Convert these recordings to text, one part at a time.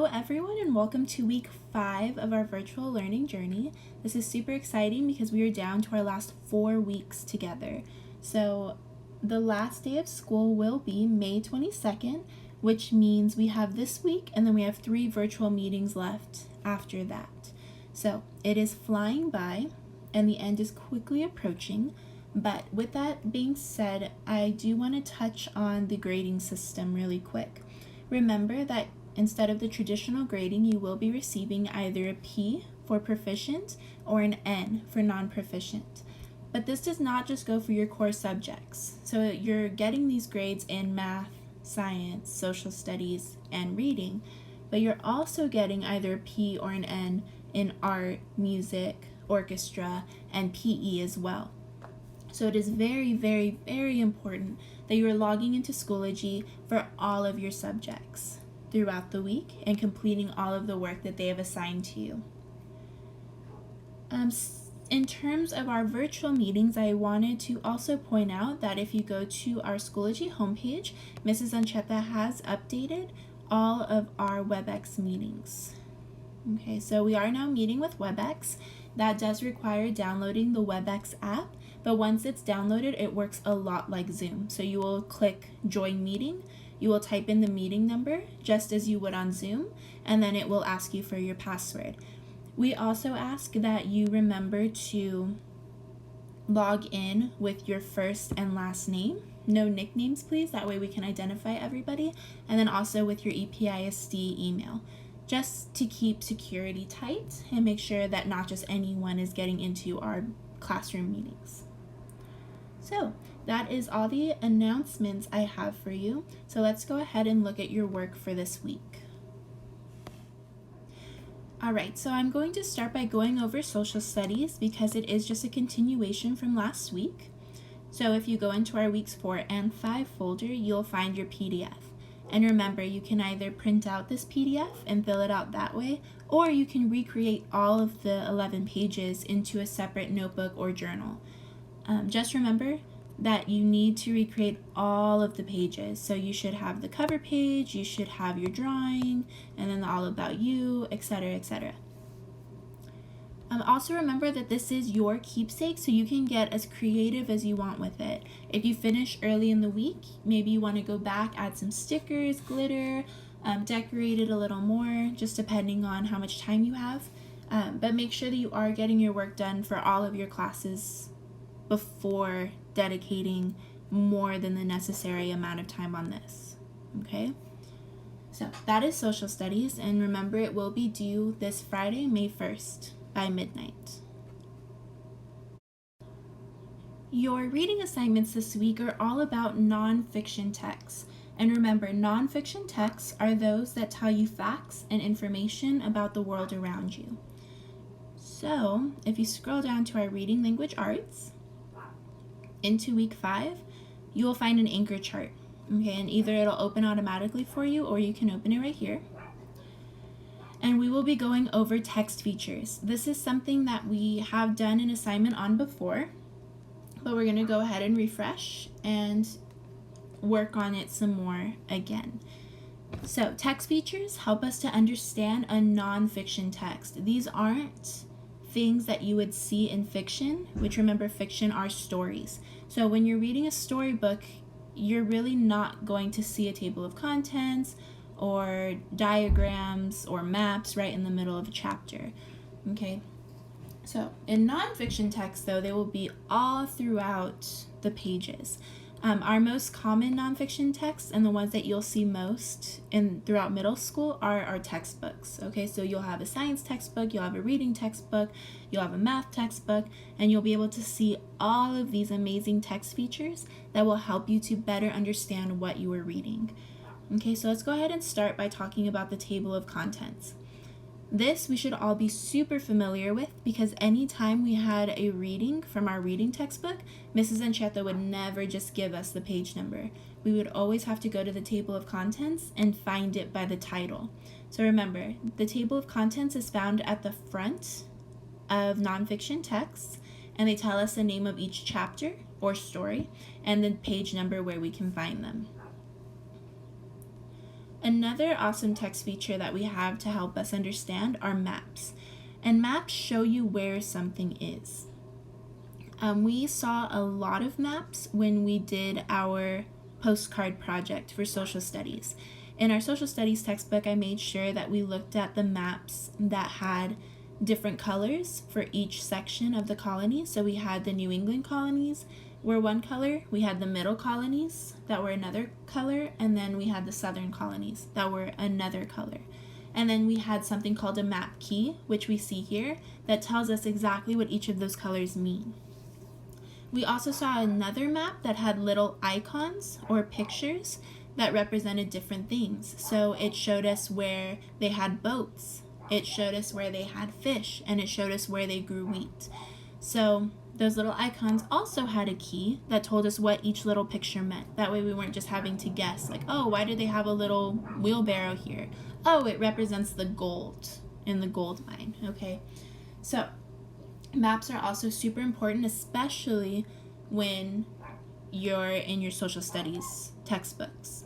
Hello everyone and welcome to week 5 of our virtual learning journey. This is super exciting because we are down to our last 4 weeks together. So the last day of school will be May 22nd, which means we have this week and then we have 3 virtual meetings left after that. So it is flying by and the end is quickly approaching. But with that being said, I do want to touch on the grading system really quick. Remember that instead of the traditional grading, you will be receiving either a P for proficient or an N for non-proficient. But this does not just go for your core subjects. So you're getting these grades in math, science, social studies, and reading, but you're also getting either a P or an N in art, music, orchestra, and PE as well. So it is very, very, very important that you are logging into Schoology for all of your subjects throughout the week and completing all of the work that they have assigned to you. In terms of our virtual meetings, I wanted to also point out that if you go to our Schoology homepage, Mrs. Ancheta has updated all of our WebEx meetings. Okay, so we are now meeting with WebEx. That does require downloading the WebEx app, but once it's downloaded, it works a lot like Zoom. So you will click Join Meeting, you will type in the meeting number just as you would on Zoom, and then it will ask you for your password. We also ask that you remember to log in with your first and last name. No nicknames, please. That way we can identify everybody. And then also with your EPISD email, just to keep security tight and make sure that not just anyone is getting into our classroom meetings. So that is all the announcements I have for you. So let's go ahead and look at your work for this week. Alright, so I'm going to start by going over social studies because it is just a continuation from last week. So if you go into our weeks 4 and 5 folder, you'll find your PDF. And remember, you can either print out this PDF and fill it out that way, or you can recreate all of the 11 pages into a separate notebook or journal. Just remember that you need to recreate all of the pages. So you should have the cover page, you should have your drawing, and then the all about you, etc., etc. Also remember that this is your keepsake, so you can get as creative as you want with it. If you finish early in the week, maybe you want to go back, add some stickers, glitter, decorate it a little more, just depending on how much time you have. But make sure that you are getting your work done for all of your classes before dedicating more than the necessary amount of time on this. Okay? So that is social studies, and remember it will be due this Friday, May 1st by midnight. Your reading assignments this week are all about nonfiction texts. And remember, nonfiction texts are those that tell you facts and information about the world around you. So if you scroll down to our reading language arts, into week 5, you will find an anchor chart. Okay, and either it'll open automatically for you or you can open it right here. And we will be going over text features. This is something that we have done an assignment on before, but we're going to go ahead and refresh and work on it some more again. So text features help us to understand a nonfiction text. These aren't things that you would see in fiction, which remember, fiction are stories. So when you're reading a storybook, you're really not going to see a table of contents or diagrams or maps right in the middle of a chapter. Okay, so in nonfiction text, though, they will be all throughout the pages. Our most common nonfiction texts and the ones that you'll see most throughout middle school are our textbooks. Okay, so you'll have a science textbook, you'll have a reading textbook, you'll have a math textbook, and you'll be able to see all of these amazing text features that will help you to better understand what you are reading. Okay, so let's go ahead and start by talking about the table of contents. This we should all be super familiar with because anytime we had a reading from our reading textbook, Mrs. Ancheta would never just give us the page number. We would always have to go to the table of contents and find it by the title. So remember, the table of contents is found at the front of nonfiction texts, and they tell us the name of each chapter or story and the page number where we can find them. Another awesome text feature that we have to help us understand are maps. And maps show you where something is. We saw a lot of maps when we did our postcard project for social studies. In our social studies textbook, I made sure that we looked at the maps that had different colors for each section of the colony. So we had the New England colonies were one color, we had the middle colonies that were another color, and then we had the southern colonies that were another color. And then we had something called a map key, which we see here, that tells us exactly what each of those colors mean. We also saw another map that had little icons or pictures that represented different things. So it showed us where they had boats, it showed us where they had fish, and it showed us where they grew wheat. So those little icons also had a key that told us what each little picture meant. That way we weren't just having to guess, like, oh, why do they have a little wheelbarrow here? Oh, it represents the gold in the gold mine, okay? So maps are also super important, especially when you're in your social studies textbooks.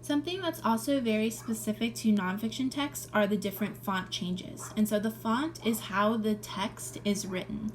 Something that's also very specific to nonfiction texts are the different font changes. And so the font is how the text is written.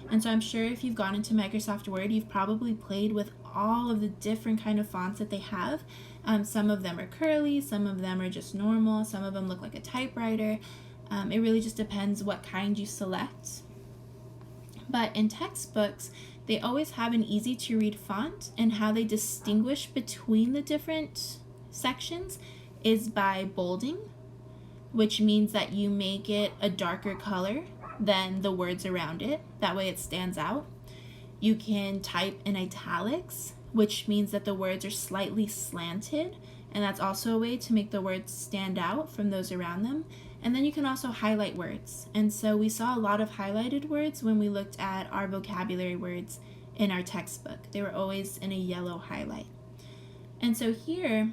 And so I'm sure if you've gone into Microsoft Word, you've probably played with all of the different kind of fonts that they have. Some of them are curly, some of them are just normal, some of them look like a typewriter. It really just depends what kind you select. But in textbooks, they always have an easy to read font, and how they distinguish between the different sections is by bolding, which means that you make it a darker color than the words around it. That way it stands out. You can type in italics, which means that the words are slightly slanted, and that's also a way to make the words stand out from those around them. And then you can also highlight words. And so we saw a lot of highlighted words when we looked at our vocabulary words in our textbook. They were always in a yellow highlight. And so here,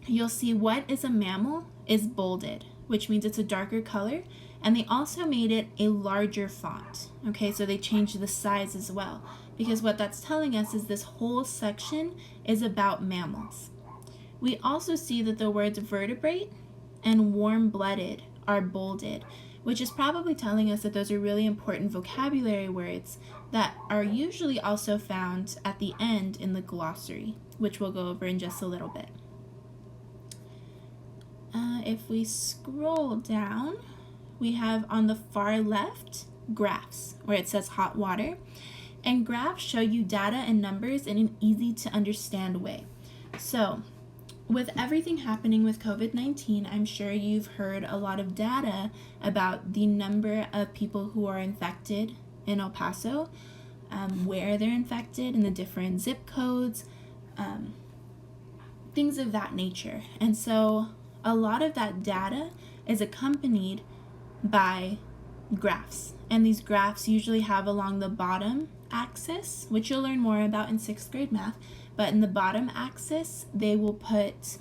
you'll see what is a mammal is bolded, which means it's a darker color, and they also made it a larger font. Okay, so they changed the size as well, because what that's telling us is this whole section is about mammals. We also see that the words vertebrate and warm-blooded are bolded, which is probably telling us that those are really important vocabulary words that are usually also found at the end in the glossary, which we'll go over in just a little bit. If we scroll down, we have on the far left graphs, where it says hot water. And graphs show you data and numbers in an easy to understand way. So with everything happening with COVID-19, I'm sure you've heard a lot of data about the number of people who are infected in El Paso, where they're infected, and the different zip codes, things of that nature. And so a lot of that data is accompanied by graphs. And these graphs usually have along the bottom axis, which you'll learn more about in 6th grade math, but in the bottom axis, they will put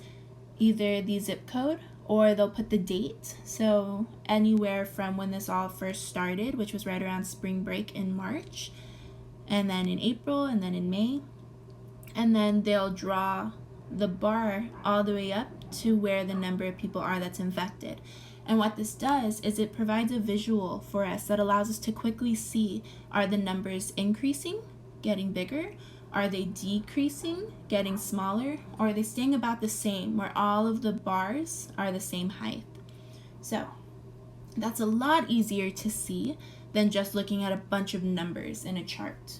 either the zip code or they'll put the date. So anywhere from when this all first started, which was right around spring break in March, and then in April, and then in May. And then they'll draw the bar all the way up to where the number of people are that's infected. And what this does is it provides a visual for us that allows us to quickly see, are the numbers increasing, getting bigger? Are they decreasing, getting smaller? Or are they staying about the same, where all of the bars are the same height? So that's a lot easier to see than just looking at a bunch of numbers in a chart.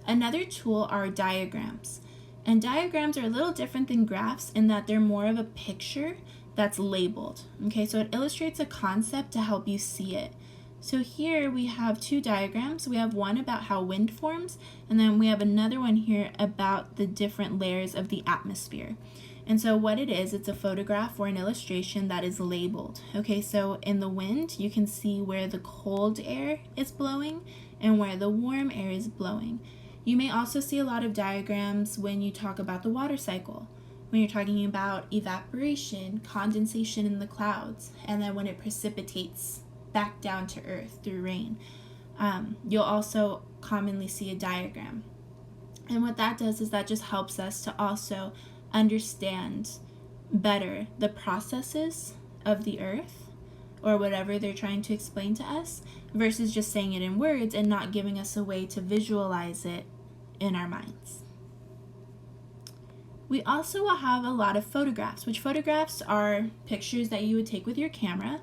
Another tool are diagrams. And diagrams are a little different than graphs in that they're more of a picture that's labeled. Okay, so it illustrates a concept to help you see it. So here we have two diagrams. We have one about how wind forms, and then we have another one here about the different layers of the atmosphere. And so what it is, it's a photograph or an illustration that is labeled. Okay, so in the wind, you can see where the cold air is blowing and where the warm air is blowing. You may also see a lot of diagrams when you talk about the water cycle, when you're talking about evaporation, condensation in the clouds, and then when it precipitates back down to earth through rain. You'll also commonly see a diagram. And what that does is that just helps us to also understand better the processes of the earth or whatever they're trying to explain to us versus just saying it in words and not giving us a way to visualize it in our minds. We also will have a lot of photographs, which photographs are pictures that you would take with your camera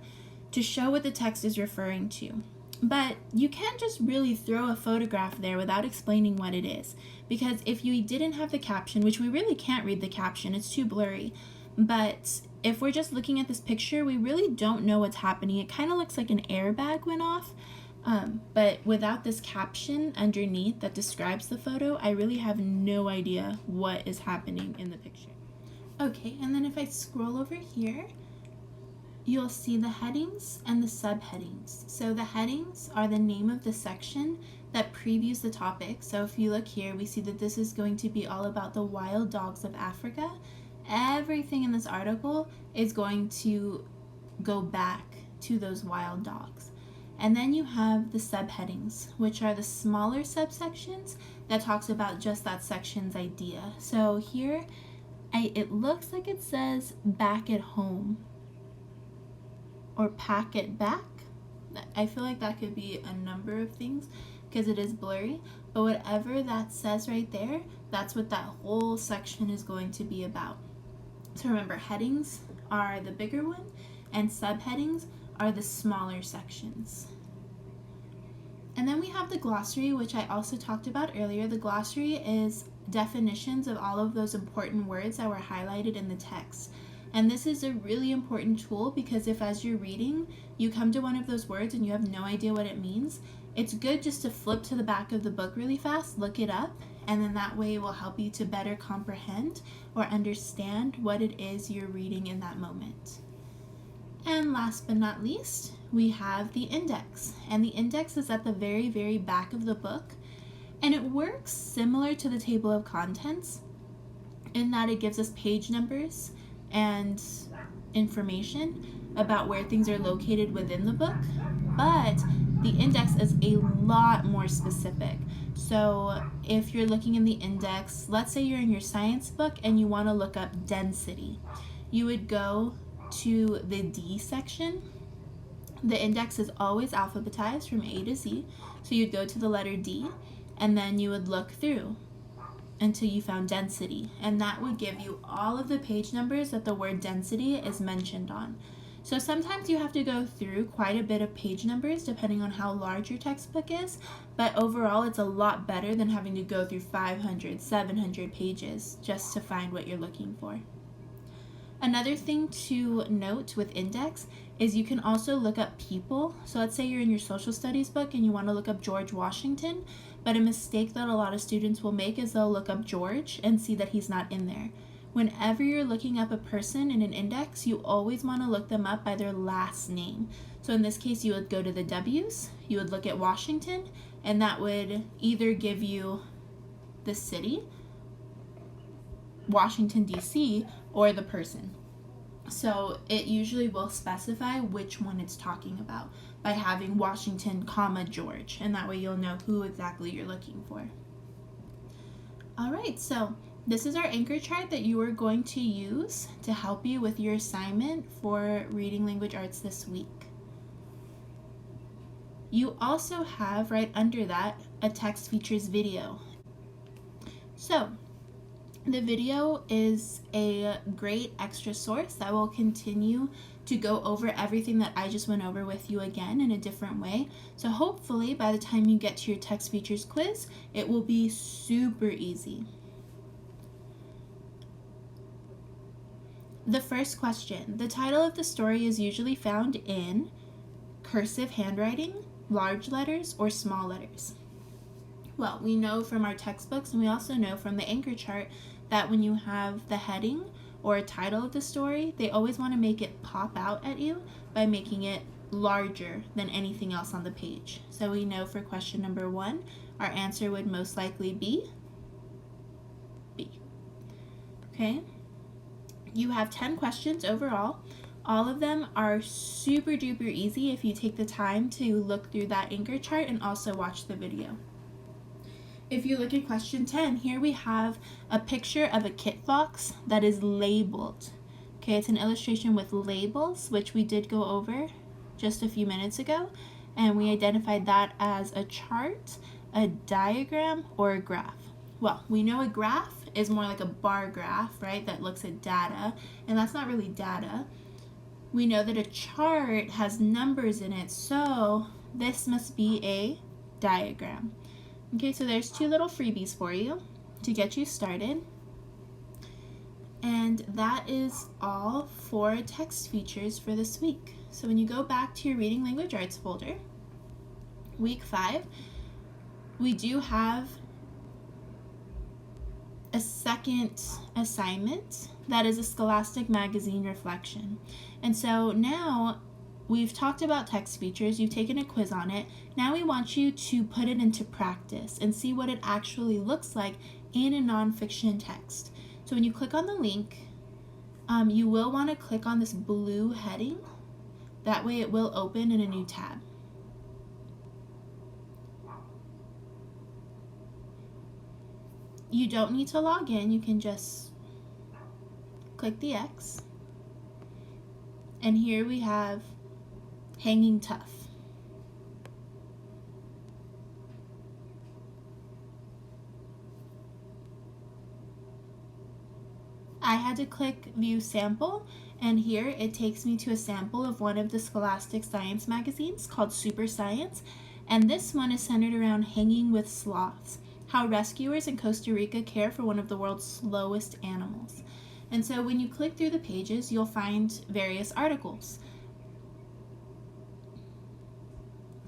to show what the text is referring to. But you can't just really throw a photograph there without explaining what it is, because if you didn't have the caption, which we really can't read the caption, it's too blurry, but if we're just looking at this picture, we really don't know what's happening. It kind of looks like an airbag went off, but without this caption underneath that describes the photo, I really have no idea what is happening in the picture. Okay, and then if I scroll over here, you'll see the headings and the subheadings. So the headings are the name of the section that previews the topic. So if you look here, we see that this is going to be all about the wild dogs of Africa. Everything in this article is going to go back to those wild dogs. And then you have the subheadings, which are the smaller subsections that talks about just that section's idea. So here, it looks like it says back at home or pack it back. I feel like that could be a number of things because it is blurry, but whatever that says right there, that's what that whole section is going to be about. So remember, headings are the bigger one and subheadings are the smaller sections. And then we have the glossary, which I also talked about earlier. The glossary is definitions of all of those important words that were highlighted in the text. And this is a really important tool because if as you're reading, you come to one of those words and you have no idea what it means, it's good just to flip to the back of the book really fast, look it up, and then that way it will help you to better comprehend or understand what it is you're reading in that moment. And last but not least, we have the index. And the index is at the very, very back of the book. And it works similar to the table of contents in that it gives us page numbers and information about where things are located within the book, but the index is a lot more specific. So if you're looking in the index, let's say you're in your science book and you want to look up density, you would go to the D section. The index is always alphabetized from A to Z, so you'd go to the letter D and then you would look through until you found density, and that would give you all of the page numbers that the word density is mentioned on. So sometimes you have to go through quite a bit of page numbers depending on how large your textbook is, but overall it's a lot better than having to go through 500, 700 pages just to find what you're looking for. Another thing to note with index is you can also look up people. So let's say you're in your social studies book and you want to look up George Washington, but a mistake that a lot of students will make is they'll look up George and see that he's not in there. Whenever you're looking up a person in an index, you always want to look them up by their last name. So in this case, you would go to the W's, you would look at Washington, and that would either give you the city, Washington, D.C., or the person. So it usually will specify which one it's talking about by having Washington, comma, George, and that way you'll know who exactly you're looking for. All right, so this is our anchor chart that you are going to use to help you with your assignment for Reading Language Arts this week. You also have right under that a text features video. So the video is a great extra source that will continue to go over everything that I just went over with you again in a different way. So hopefully by the time you get to your text features quiz, it will be super easy. The first question. The title of the story is usually found in cursive handwriting, large letters, or small letters. Well, we know from our textbooks and we also know from the anchor chart that when you have the heading or a title of the story, they always want to make it pop out at you by making it larger than anything else on the page. So we know for question number 1, our answer would most likely be B. Okay? You have 10 questions overall. All of them are super duper easy if you take the time to look through that anchor chart and also watch the video. If you look at question 10, here we have a picture of a kit fox that is labeled. Okay, it's an illustration with labels, which we did go over just a few minutes ago, and we identified that as a chart, a diagram, or a graph. Well, we know a graph is more like a bar graph, right, that looks at data, and that's not really data. We know that a chart has numbers in it, so this must be a diagram. Okay, so there's 2 little freebies for you to get you started. And that is all for text features for this week. So when you go back to your Reading Language Arts folder, week 5, we do have a second assignment that is a Scholastic magazine reflection. And so now we've talked about text features, you've taken a quiz on it. Now we want you to put it into practice and see what it actually looks like in a nonfiction text. So when you click on the link, you will want to click on this blue heading. That way it will open in a new tab. You don't need to log in, you can just click the X. And here we have Hanging Tough. I had to click View Sample, and here it takes me to a sample of one of the Scholastic science magazines called Super Science, and this one is centered around hanging with sloths, how rescuers in Costa Rica care for one of the world's slowest animals. And so when you click through the pages, you'll find various articles.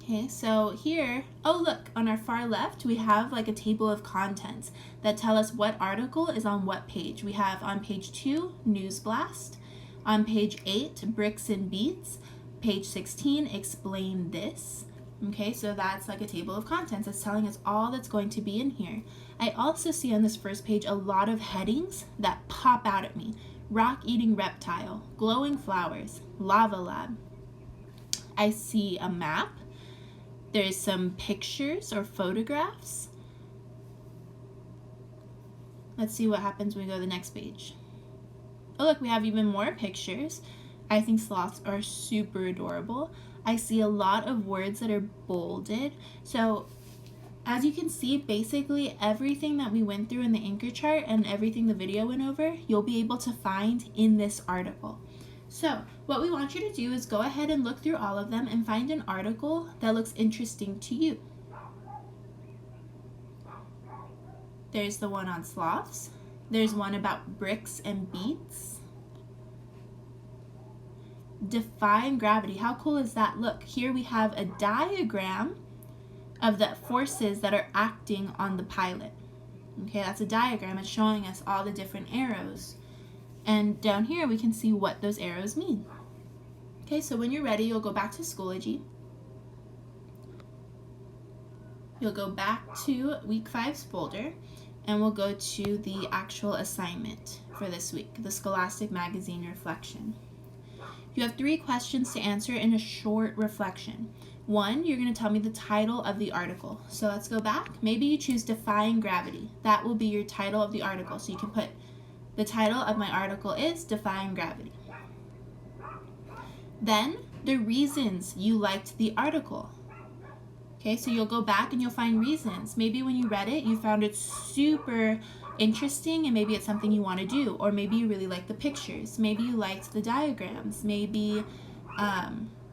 Okay, so here, oh look, on our far left, we have like a table of contents that tell us what article is on what page. We have on page 2, News Blast. On page 8, Bricks and Beats. Page 16, Explain This. Okay, so that's like a table of contents. It's telling us all that's going to be in here. I also see on this first page a lot of headings that pop out at me. Rock-eating reptile, glowing flowers, lava lab. I see a map. There's some pictures or photographs. Let's see what happens when we go to the next page. Oh look, we have even more pictures. I think sloths are super adorable. I see a lot of words that are bolded. So as you can see, basically everything that we went through in the anchor chart and everything the video went over, you'll be able to find in this article. So what we want you to do is go ahead and look through all of them and find an article that looks interesting to you. There's the one on sloths. There's one about bricks and beats. Defying gravity. How cool is that? Look, here we have a diagram of the forces that are acting on the pilot. Okay, that's a diagram. It's showing us all the different arrows. And down here we can see what those arrows mean. Okay, so when you're ready, you'll go back to Schoology. You'll go back to week 5's folder, and we'll go to the actual assignment for this week, the Scholastic Magazine Reflection. You have 3 questions to answer in a short reflection. 1, you're going to tell me the title of the article. So let's go back. Maybe you choose Defying Gravity. That will be your title of the article. So you can put the title of my article is Defying Gravity. Then, the reasons you liked the article. Okay, so you'll go back and you'll find reasons. Maybe when you read it, you found it super interesting and maybe it's something you want to do. Or maybe you really like the pictures. Maybe you liked the diagrams. Maybe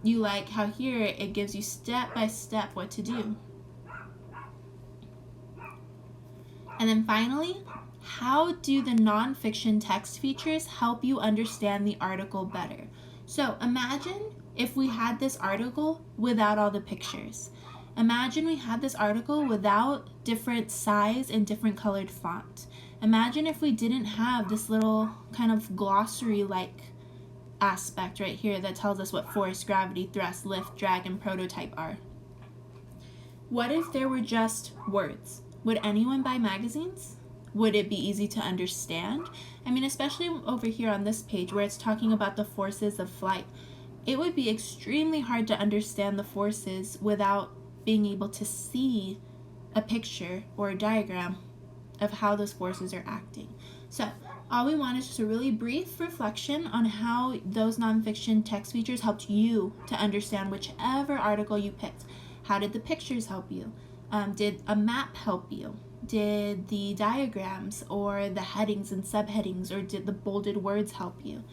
you like how here it gives you step by step what to do. And then finally, how do the nonfiction text features help you understand the article better? So imagine if we had this article without all the pictures. Imagine we had this article without different size and different colored font. Imagine if we didn't have this little kind of glossary-like aspect right here that tells us what force, gravity, thrust, lift, drag, and prototype are. What if there were just words? Would anyone buy magazines? Would it be easy to understand? I mean, especially over here on this page where it's talking about the forces of flight. It would be extremely hard to understand the forces without being able to see a picture or a diagram of how those forces are acting. So all we want is just a really brief reflection on how those nonfiction text features helped you to understand whichever article you picked. How did the pictures help you? Did a map help you? Did the diagrams or the headings and subheadings, or did the bolded words help you?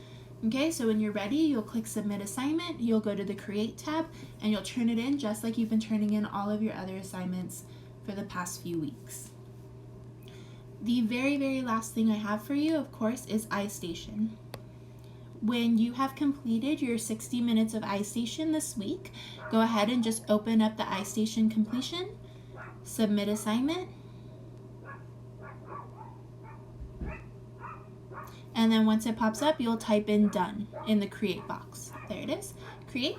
Okay, so when you're ready, you'll click Submit Assignment, you'll go to the Create tab, and you'll turn it in just like you've been turning in all of your other assignments for the past few weeks. The very, very last thing I have for you, of course, is iStation. When you have completed your 60 minutes of iStation this week, go ahead and just open up the iStation completion, Submit Assignment, and then once it pops up, you'll type in Done in the Create box. There it is, Create,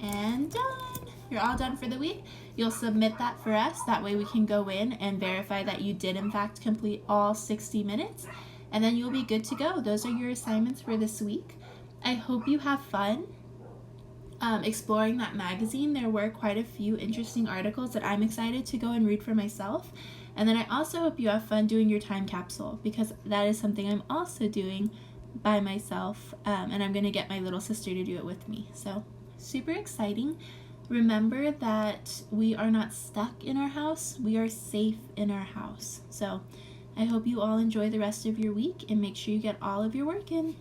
and done. You're all done for the week. You'll submit that for us. That way we can go in and verify that you did in fact complete all 60 minutes, and then you'll be good to go. Those are your assignments for this week. I hope you have fun exploring that magazine. There were quite a few interesting articles that I'm excited to go and read for myself. And then I also hope you have fun doing your time capsule, because that is something I'm also doing by myself, and I'm going to get my little sister to do it with me. So super exciting. Remember that we are not stuck in our house. We are safe in our house. So I hope you all enjoy the rest of your week and make sure you get all of your work in.